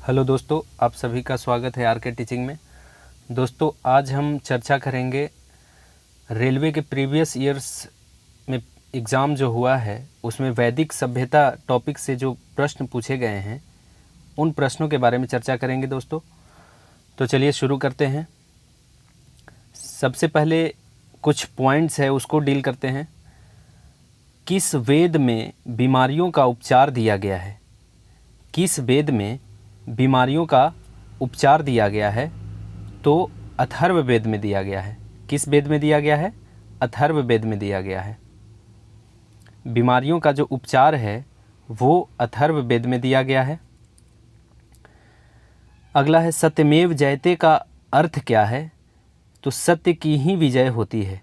Hello दोस्तों, आप सभी का स्वागत है आर के टीचिंग में। दोस्तों, आज हम चर्चा करेंगे रेलवे के प्रीवियस ईयर्स में एग्ज़ाम जो हुआ है उसमें वैदिक सभ्यता टॉपिक से जो प्रश्न पूछे गए हैं उन प्रश्नों के बारे में चर्चा करेंगे दोस्तों। तो चलिए शुरू करते हैं। सबसे पहले कुछ पॉइंट्स है उसको डील करते हैं। किस वेद में बीमारियों का उपचार दिया गया है? किस वेद में बीमारियों का उपचार दिया गया है? तो अथर्व वेद में दिया गया है। किस वेद में दिया गया है? अथर्व वेद में दिया गया है। बीमारियों का जो उपचार है वो अथर्व वेद में दिया गया है। अगला है सत्यमेव जयते का अर्थ क्या है? तो सत्य की ही विजय होती है।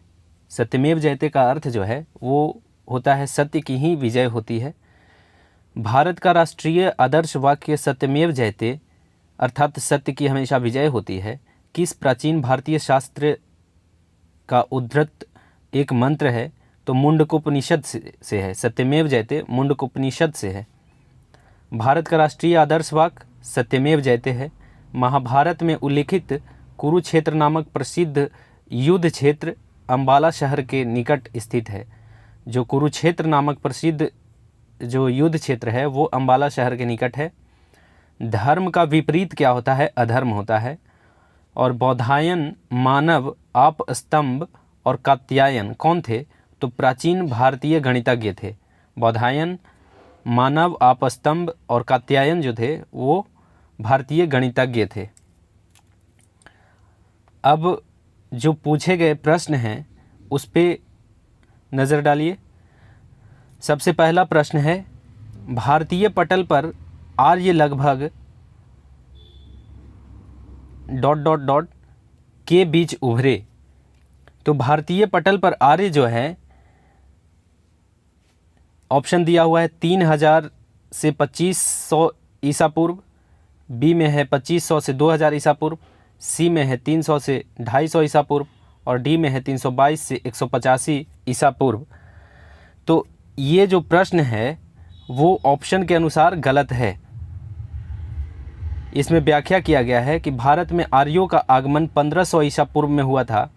सत्यमेव जयते का अर्थ जो है वो होता है सत्य की ही विजय होती है। भारत का राष्ट्रीय आदर्श वाक्य सत्यमेव जयते अर्थात सत्य की हमेशा विजय होती है किस प्राचीन भारतीय शास्त्र का उद्धृत एक मंत्र है? तो मुंडकोपनिषद से है। सत्यमेव जयते मुंडकोपनिषद से है। भारत का राष्ट्रीय आदर्श वाक्य सत्यमेव जयते है। महाभारत में उल्लिखित कुरुक्षेत्र नामक प्रसिद्ध युद्ध क्षेत्र अंबाला शहर के निकट स्थित है। जो कुरुक्षेत्र नामक प्रसिद्ध जो युद्ध क्षेत्र है वो अंबाला शहर के निकट है। धर्म का विपरीत क्या होता है? अधर्म होता है। और बौधायन, मानव, आपस्तंभ और कात्यायन कौन थे? तो प्राचीन भारतीय गणितज्ञ थे। बौधायन, मानव, आपस्तंभ और कात्यायन जो थे वो भारतीय गणितज्ञ थे। अब जो पूछे गए प्रश्न हैं उस पे नज़र डालिए। सबसे पहला प्रश्न है भारतीय पटल पर आर्य लगभग ... के बीच उभरे। तो भारतीय पटल पर आर्य जो है ऑप्शन दिया हुआ है 3000 से 2500 ईसा पूर्व, बी में है 2500 से 2000 ईसा पूर्व, सी में है 300 से 250 ईसा पूर्व और डी में है 322 से 185 ईसा पूर्व। तो ये जो प्रश्न है वो ऑप्शन के अनुसार गलत है। इसमें व्याख्या किया गया है कि भारत में आर्यों का आगमन 1500 ईसा पूर्व में हुआ था।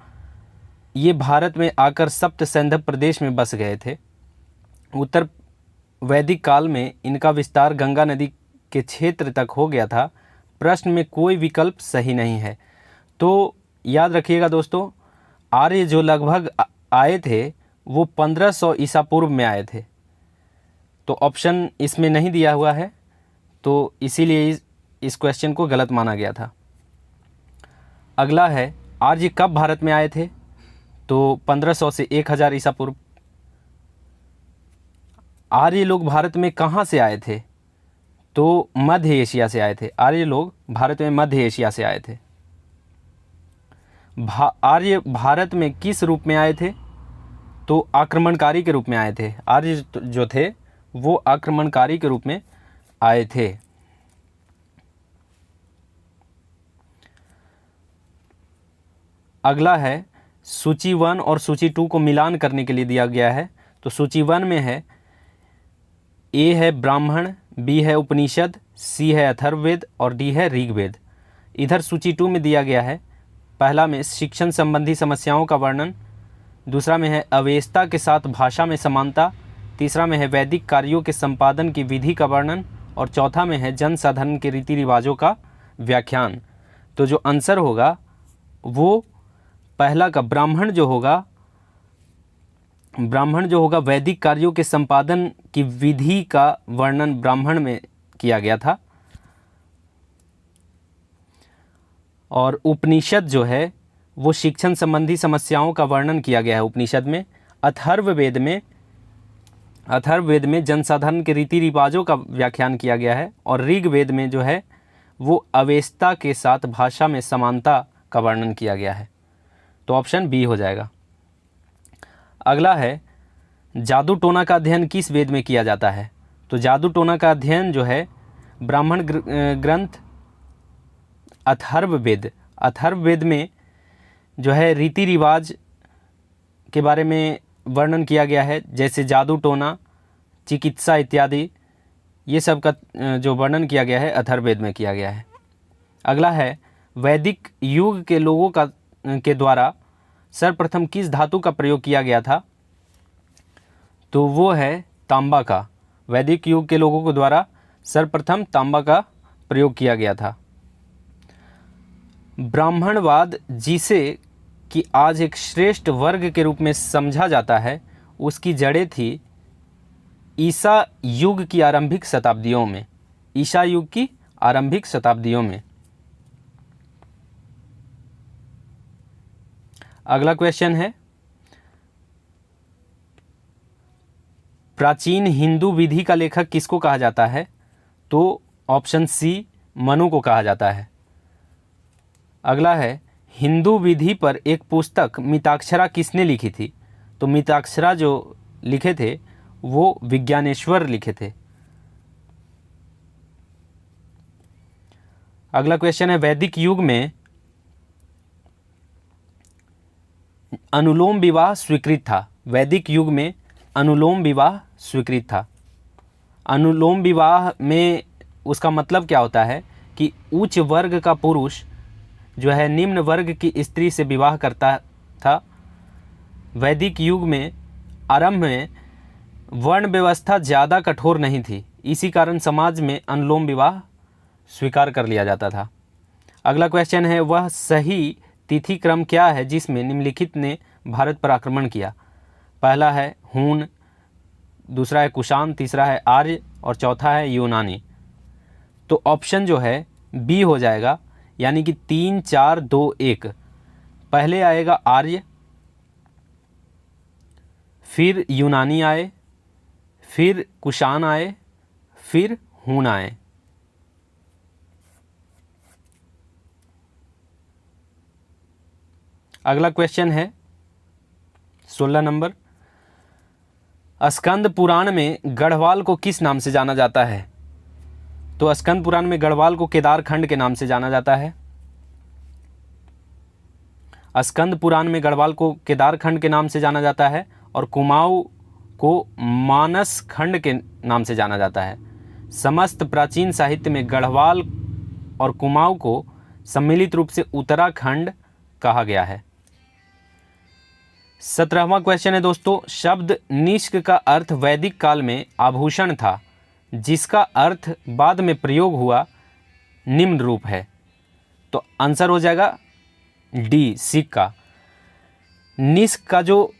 ये भारत में आकर सप्त सैंधव प्रदेश में बस गए थे। उत्तर वैदिक काल में इनका विस्तार गंगा नदी के क्षेत्र तक हो गया था। प्रश्न में कोई विकल्प सही नहीं है। तो याद रखिएगा दोस्तों, आर्य जो लगभग आए थे वो 1500 ईसा पूर्व में आए थे। तो ऑप्शन इसमें नहीं दिया हुआ है, तो इसीलिए इस क्वेश्चन को गलत माना गया था। अगला है आर्य कब भारत में आए थे? तो 1500 से 1000 ईसा पूर्व। आर्य लोग भारत में कहाँ से आए थे? तो मध्य एशिया से आए थे। आर्य लोग भारत में मध्य एशिया से आए थे। आर्य भारत में किस रूप में आए थे? तो आक्रमणकारी के रूप में आए थे। आर्य जो थे वो आक्रमणकारी के रूप में आए थे। अगला है सूची 1 और सूची 2 को मिलान करने के लिए दिया गया है। तो सूची 1 में है ए है ब्राह्मण, बी है उपनिषद, सी है अथर्ववेद और डी है ऋग्वेद। इधर सूची 2 में दिया गया है। पहला में शिक्षण संबंधी समस्याओं का वर्णन, दूसरा में है अवेस्ता के साथ भाषा में समानता, तीसरा में है वैदिक कार्यों के संपादन की विधि का वर्णन और चौथा में है जन साधारण के रीति रिवाजों का व्याख्यान। तो जो आंसर होगा वो पहला का ब्राह्मण जो होगा वैदिक कार्यों के संपादन की विधि का वर्णन ब्राह्मण में किया गया था। और उपनिषद जो है वो शिक्षण संबंधी समस्याओं का वर्णन किया गया है उपनिषद में। अथर्ववेद में जनसाधारण के रीति रिवाजों का व्याख्यान किया गया है और ऋग्वेद में जो है वो अवेस्ता के साथ भाषा में समानता का वर्णन किया गया है। तो ऑप्शन बी हो जाएगा। अगला है जादू टोना का अध्ययन किस वेद में किया जाता है? तो जादू टोना का अध्ययन जो है ब्राह्मण ग्रंथ अथर्ववेद में जो है रीति रिवाज के बारे में वर्णन किया गया है, जैसे जादू टोना, चिकित्सा इत्यादि। ये सब का जो वर्णन किया गया है अथर्ववेद में किया गया है। अगला है वैदिक युग के लोगों के द्वारा सर्वप्रथम किस धातु का प्रयोग किया गया था? तो वो है तांबा का। वैदिक युग के लोगों के द्वारा सर्वप्रथम तांबा का प्रयोग किया गया था। ब्राह्मणवाद जिसे कि आज एक श्रेष्ठ वर्ग के रूप में समझा जाता है, उसकी जड़ें थी ईसा युग की आरंभिक शताब्दियों में। ईसा युग की आरंभिक शताब्दियों में। अगला क्वेश्चन है प्राचीन हिंदू विधि का लेखक किसको कहा जाता है? तो ऑप्शन सी मनु को कहा जाता है। अगला है हिंदू विधि पर एक पुस्तक मिताक्षरा किसने लिखी थी? तो मिताक्षरा जो लिखे थे वो विज्ञानेश्वर लिखे थे। अगला क्वेश्चन है वैदिक युग में अनुलोम विवाह स्वीकृत था। वैदिक युग में अनुलोम विवाह स्वीकृत था। अनुलोम विवाह में उसका मतलब क्या होता है कि उच्च वर्ग का पुरुष जो है निम्न वर्ग की स्त्री से विवाह करता था। वैदिक युग में आरंभ में वर्ण व्यवस्था ज़्यादा कठोर नहीं थी, इसी कारण समाज में अनुलोम विवाह स्वीकार कर लिया जाता था। अगला क्वेश्चन है वह सही तिथि क्रम क्या है जिसमें निम्नलिखित ने भारत पर आक्रमण किया? पहला है हून, दूसरा है कुषाण, तीसरा है आर्य और चौथा है यूनानी। तो ऑप्शन जो है बी हो जाएगा, यानी कि 3 4 2 1। पहले आएगा आर्य, फिर यूनानी आए, फिर कुषाण आए, फिर हून आए। अगला क्वेश्चन है 16 नंबर, स्कंद पुराण में गढ़वाल को किस नाम से जाना जाता है? तो स्कंद पुराण में गढ़वाल को केदार खंड के नाम से जाना जाता है। स्कंद पुराण में गढ़वाल को केदार खंड के नाम से जाना जाता है और कुमाऊं को मानस खंड के नाम से जाना जाता है। समस्त प्राचीन साहित्य में गढ़वाल और कुमाऊं को सम्मिलित रूप से उत्तराखंड कहा गया है। 17वां क्वेश्चन है दोस्तों, शब्द निष्क का अर्थ वैदिक काल में आभूषण था जिसका अर्थ बाद में प्रयोग हुआ निम्न रूप है। तो आंसर हो जाएगा डी सिक्का। निष्क का जो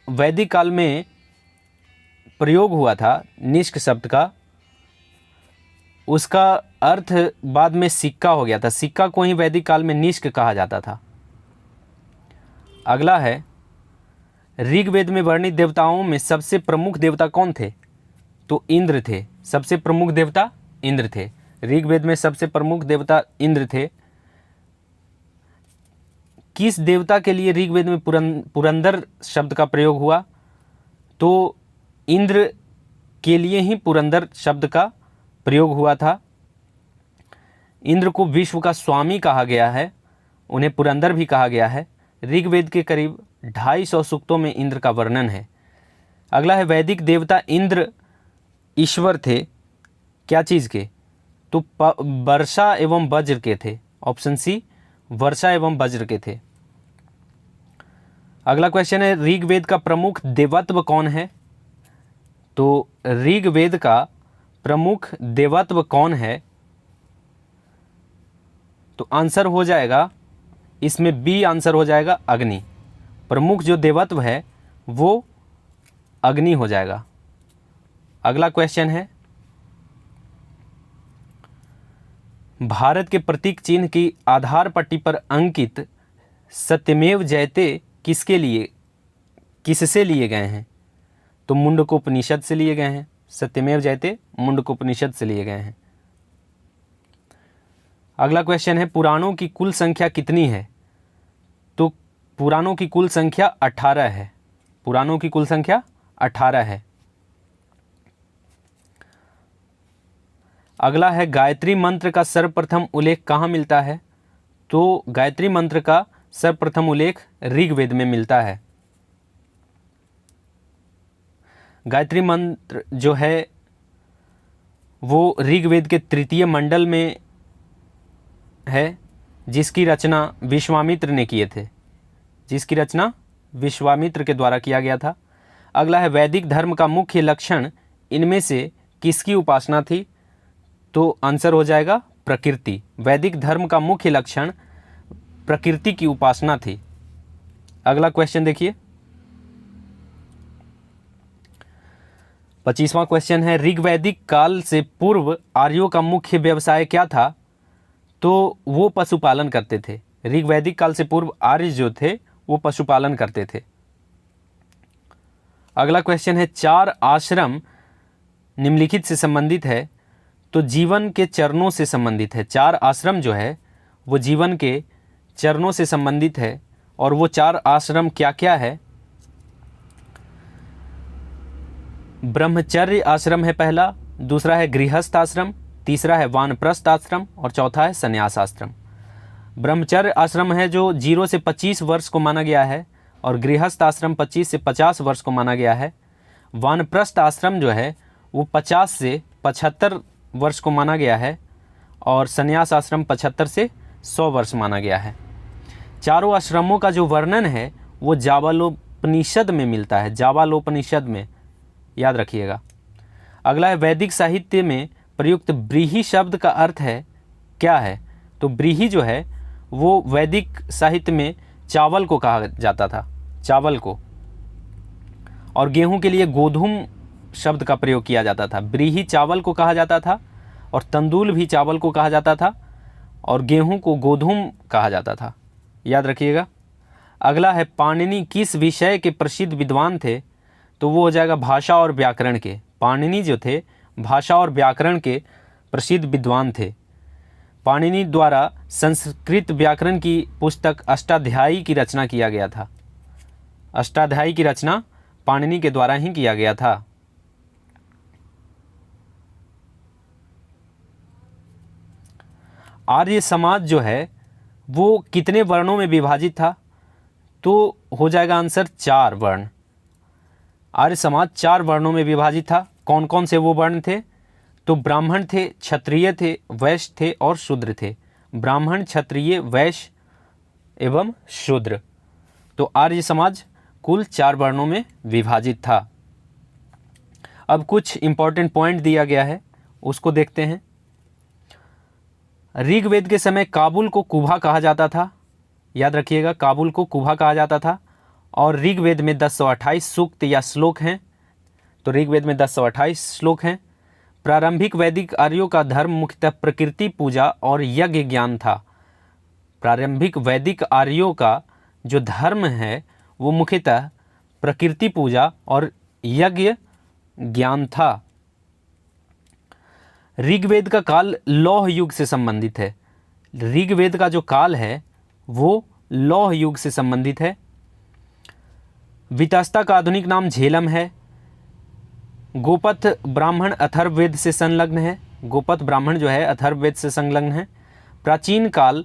वैदिक काल में प्रयोग हुआ था निष्क शब्द का, उसका अर्थ बाद में सिक्का हो गया था। सिक्का को ही वैदिक काल में निष्क कहा जाता था। अगला है ऋग्वेद में वर्णित देवताओं में सबसे प्रमुख देवता कौन थे? तो इंद्र थे। सबसे प्रमुख देवता इंद्र थे। ऋग्वेद में सबसे प्रमुख देवता इंद्र थे। किस देवता के लिए ऋग्वेद में पुरंदर शब्द का प्रयोग हुआ? तो इंद्र के लिए ही पुरंदर शब्द का प्रयोग हुआ था। इंद्र को विश्व का स्वामी कहा गया है, उन्हें पुरंदर भी कहा गया है। ऋग्वेद के करीब 250 सूक्तों में इंद्र का वर्णन है। अगला है वैदिक देवता इंद्र ईश्वर थे क्या चीज़ के? तो वर्षा एवं वज्र के थे। ऑप्शन सी वर्षा एवं वज्र के थे। अगला क्वेश्चन है ऋग्वेद का प्रमुख देवत्व कौन है? तो ऋग्वेद का प्रमुख देवत्व कौन है? तो आंसर हो जाएगा इसमें बी आंसर हो जाएगा अग्नि। प्रमुख जो देवत्व है वो अग्नि हो जाएगा। अगला क्वेश्चन है भारत के प्रतीक चिन्ह की आधार पट्टी पर अंकित सत्यमेव जयते किससे लिए गए हैं? तो मुंडकोपनिषद से लिए गए हैं। सत्यमेव जयते मुंडकोपनिषद से लिए गए हैं। अगला क्वेश्चन है पुराणों की कुल संख्या कितनी है? तो पुराणों की कुल संख्या 18 है। पुराणों की कुल संख्या 18 है। अगला है गायत्री मंत्र का सर्वप्रथम उल्लेख कहाँ मिलता है? तो गायत्री मंत्र का सर्वप्रथम उल्लेख ऋग्वेद में मिलता है। गायत्री मंत्र जो है वो ऋग्वेद के तृतीय मंडल में है, जिसकी रचना विश्वामित्र ने किए थे, जिसकी रचना विश्वामित्र के द्वारा किया गया था। अगला है वैदिक धर्म का मुख्य लक्षण इनमें से किसकी उपासना थी? तो आंसर हो जाएगा प्रकृति। वैदिक धर्म का मुख्य लक्षण प्रकृति की उपासना थी। अगला क्वेश्चन देखिए, 25वां क्वेश्चन है, ऋग्वैदिक काल से पूर्व आर्यों का मुख्य व्यवसाय क्या था? तो वो पशुपालन करते थे। ऋग्वैदिक काल से पूर्व आर्य जो थे वो पशुपालन करते थे। अगला क्वेश्चन है, चार आश्रम निम्नलिखित से संबंधित है? तो जीवन के चरणों से संबंधित है। चार आश्रम जो है वो जीवन के चरणों से संबंधित है। और वो चार आश्रम क्या क्या है? ब्रह्मचर्य आश्रम है पहला, दूसरा है गृहस्थ आश्रम, तीसरा है वानप्रस्थ आश्रम और चौथा है संन्यास आश्रम। ब्रह्मचर्य आश्रम है जो 0 से 25 वर्ष को माना गया है, और गृहस्थ आश्रम 25 से 50 वर्ष को माना गया है। वानप्रस्थ आश्रम जो है वो 50 से 75 वर्ष को माना गया है, और संन्यास आश्रम 75 से 100 वर्ष माना गया है। चारों आश्रमों का जो वर्णन है वो जाबालोपनिषद में मिलता है, जाबालोपनिषद में, याद रखिएगा। अगला है वैदिक साहित्य में प्रयुक्त ब्रीहि शब्द का अर्थ है क्या है? तो ब्रीहि जो है वो वैदिक साहित्य में चावल को कहा जाता था, चावल को। और गेहूं के लिए गोधूम शब्द का प्रयोग किया जाता था। ब्रीहि चावल को कहा जाता था, और तंदूल भी चावल को कहा जाता था, और गेहूं को गोधूम कहा जाता था, याद रखिएगा। अगला है पाणिनि किस विषय के प्रसिद्ध विद्वान थे? तो वो हो जाएगा भाषा और व्याकरण के। पाणिनि जो थे भाषा और व्याकरण के प्रसिद्ध विद्वान थे। पाणिनि द्वारा संस्कृत व्याकरण की पुस्तक अष्टाध्यायी की रचना किया गया था। अष्टाध्यायी की रचना पाणिनि के द्वारा ही किया गया था। आर्य समाज जो है वो कितने वर्णों में विभाजित था? तो हो जाएगा आंसर 4 वर्ण। आर्य समाज 4 वर्णों में विभाजित था। कौन कौन से वो वर्ण थे? तो ब्राह्मण थे, क्षत्रिय थे, वैश्य थे और शूद्र थे। ब्राह्मण, क्षत्रिय, वैश्य एवं शूद्र। तो आर्य समाज कुल 4 वर्णों में विभाजित था। अब कुछ इंपॉर्टेंट पॉइंट दिया गया है, उसको देखते हैं। ऋग्वेद के समय काबुल को कुभा कहा जाता था, याद रखिएगा, काबुल को कुभा कहा जाता था। और ऋग्वेद में 1028 सूक्त या श्लोक हैं। तो ऋग्वेद में 1028 श्लोक हैं। प्रारंभिक वैदिक आर्यों का धर्म मुख्यतः प्रकृति पूजा और यज्ञ ज्ञान था। प्रारंभिक वैदिक आर्यों का जो धर्म है वो मुख्यतः प्रकृति पूजा और यज्ञ ज्ञान था। ऋग्वेद का काल लौह युग से संबंधित है। ऋग्वेद का जो काल है वो लौह युग से संबंधित है। वितस्ता का आधुनिक नाम झेलम है। गोपथ ब्राह्मण अथर्ववेद से संलग्न है। गोपथ ब्राह्मण जो है अथर्ववेद से संलग्न है। प्राचीन काल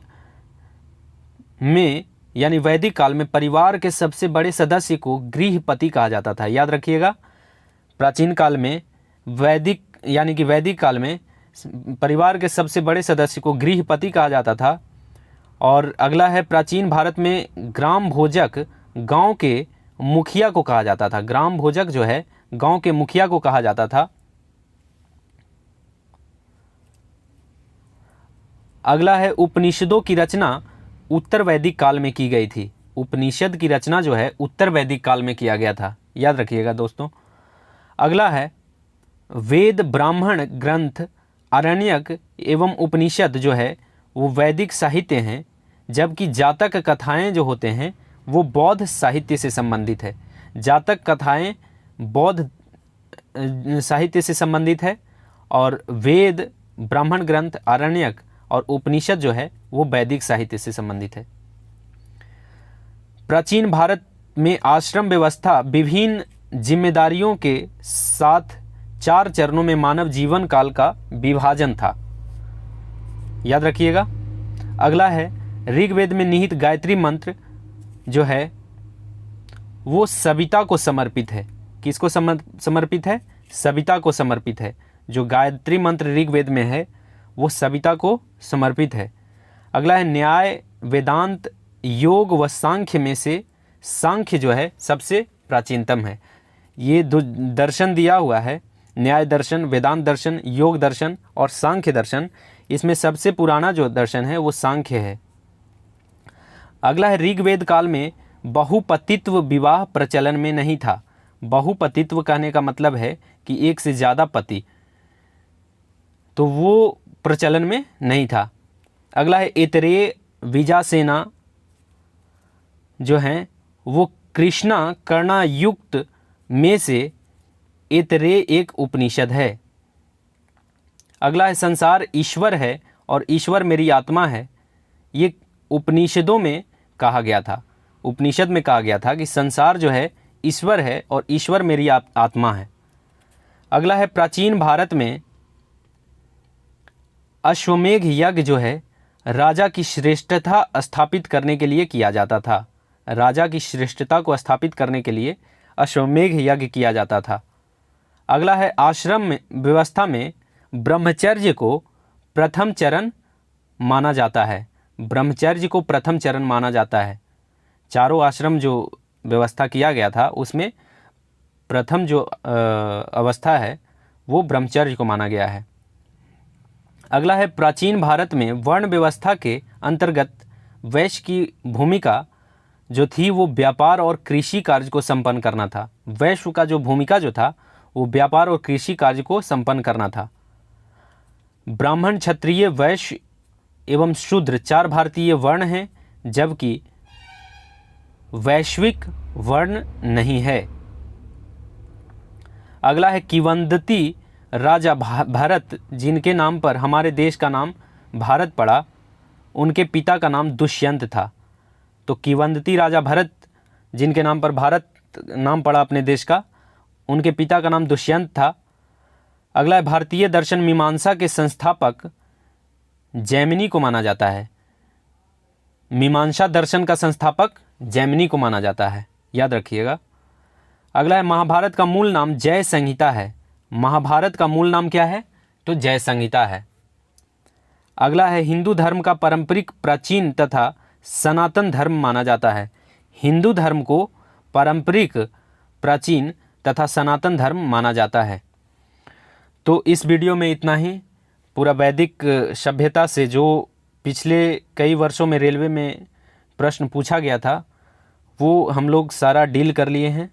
में यानी वैदिक काल में परिवार के सबसे बड़े सदस्य को गृहपति कहा जाता था, याद रखिएगा। प्राचीन काल में वैदिक काल में परिवार के सबसे बड़े सदस्य को गृहपति कहा जाता था। और अगला है प्राचीन भारत में ग्राम भोजक गांव के मुखिया को कहा जाता था। ग्राम भोजक जो है गांव के मुखिया को कहा जाता था। अगला है उपनिषदों की रचना उत्तर वैदिक काल में की गई थी। उपनिषद की रचना जो है उत्तर वैदिक काल में किया गया था, याद रखिएगा दोस्तों। अगला है वेद, ब्राह्मण ग्रंथ, आरण्यक एवं उपनिषद जो है वो वैदिक साहित्य हैं, जबकि जातक कथाएं जो होते हैं वो बौद्ध साहित्य से संबंधित है। जातक कथाएं बौद्ध साहित्य से संबंधित है, और वेद, ब्राह्मण ग्रंथ, आरण्यक और उपनिषद जो है वो वैदिक साहित्य से संबंधित है। प्राचीन भारत में आश्रम व्यवस्था विभिन्न जिम्मेदारियों के साथ 4 चरणों में मानव जीवन काल का विभाजन था, याद रखिएगा। अगला है ऋग्वेद में निहित गायत्री मंत्र जो है वो सविता को समर्पित है। किसको समर्पित है? सविता को समर्पित है। जो गायत्री मंत्र ऋग्वेद में है वो सविता को समर्पित है। अगला है न्याय, वेदांत, योग व सांख्य में से सांख्य जो है सबसे प्राचीनतम है। ये दो दर्शन दिया हुआ है, न्याय दर्शन, वेदांत दर्शन, योग दर्शन और सांख्य दर्शन। इसमें सबसे पुराना जो दर्शन है वो सांख्य है। अगला है ऋग्वेद काल में बहुपतित्व विवाह प्रचलन में नहीं था। बहुपतित्व कहने का मतलब है कि एक से ज़्यादा पति, तो वो प्रचलन में नहीं था। अगला है ऐतरेय विजासेना जो हैं वो कृष्णा कर्णा युक्त में से ऐतरेय एक उपनिषद है। अगला है संसार ईश्वर है और ईश्वर मेरी आत्मा है। ये उपनिषदों में कहा गया था, उपनिषद में कहा गया था कि संसार जो है ईश्वर है और ईश्वर मेरी आत्मा है। अगला है प्राचीन भारत में अश्वमेध यज्ञ जो है राजा की श्रेष्ठता स्थापित करने के लिए किया जाता था। राजा की श्रेष्ठता को स्थापित करने के लिए अश्वमेध यज्ञ किया जाता था। अगला है आश्रम व्यवस्था में ब्रह्मचर्य को प्रथम चरण माना जाता है। ब्रह्मचर्य को प्रथम चरण माना जाता है। चारों आश्रम जो व्यवस्था किया गया था उसमें प्रथम जो अवस्था है वो ब्रह्मचर्य को माना गया है। अगला है प्राचीन भारत में वर्ण व्यवस्था के अंतर्गत वैश्य की भूमिका जो थी वो व्यापार और कृषि कार्य को संपन्न करना था। वैश्य का जो भूमिका जो था वो व्यापार और कृषि कार्य को संपन्न करना था। ब्राह्मण, क्षत्रिय, वैश्य एवं शूद्र 4 भारतीय वर्ण हैं, जबकि वैश्विक वर्ण नहीं है। अगला है किंवदंती राजा भरत जिनके नाम पर हमारे देश का नाम भारत पड़ा, उनके पिता का नाम दुष्यंत था। तो किंवदंती राजा भरत जिनके नाम पर भारत नाम पड़ा अपने देश का, उनके पिता का नाम दुष्यंत था। अगला है भारतीय दर्शन मीमांसा के संस्थापक जैमिनी को माना जाता है। मीमांसा दर्शन का संस्थापक जैमिनी को माना जाता है, याद रखिएगा। अगला है महाभारत का मूल नाम जय संहिता है। महाभारत का मूल नाम क्या है? तो जय संहिता है। अगला है हिंदू धर्म का पारंपरिक, प्राचीन तथा सनातन धर्म माना जाता है। हिंदू धर्म को पारंपरिक, प्राचीन तथा सनातन धर्म माना जाता है। तो इस वीडियो में इतना ही। पूरा वैदिक सभ्यता से जो पिछले कई वर्षों में रेलवे में प्रश्न पूछा गया था वो हम लोग सारा डील कर लिए हैं।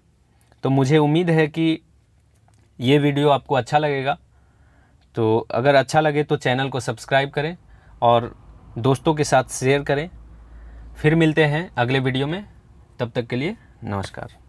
तो मुझे उम्मीद है कि ये वीडियो आपको अच्छा लगेगा। तो अगर अच्छा लगे तो चैनल को सब्सक्राइब करें और दोस्तों के साथ शेयर करें। फिर मिलते हैं अगले वीडियो में, तब तक के लिए नमस्कार।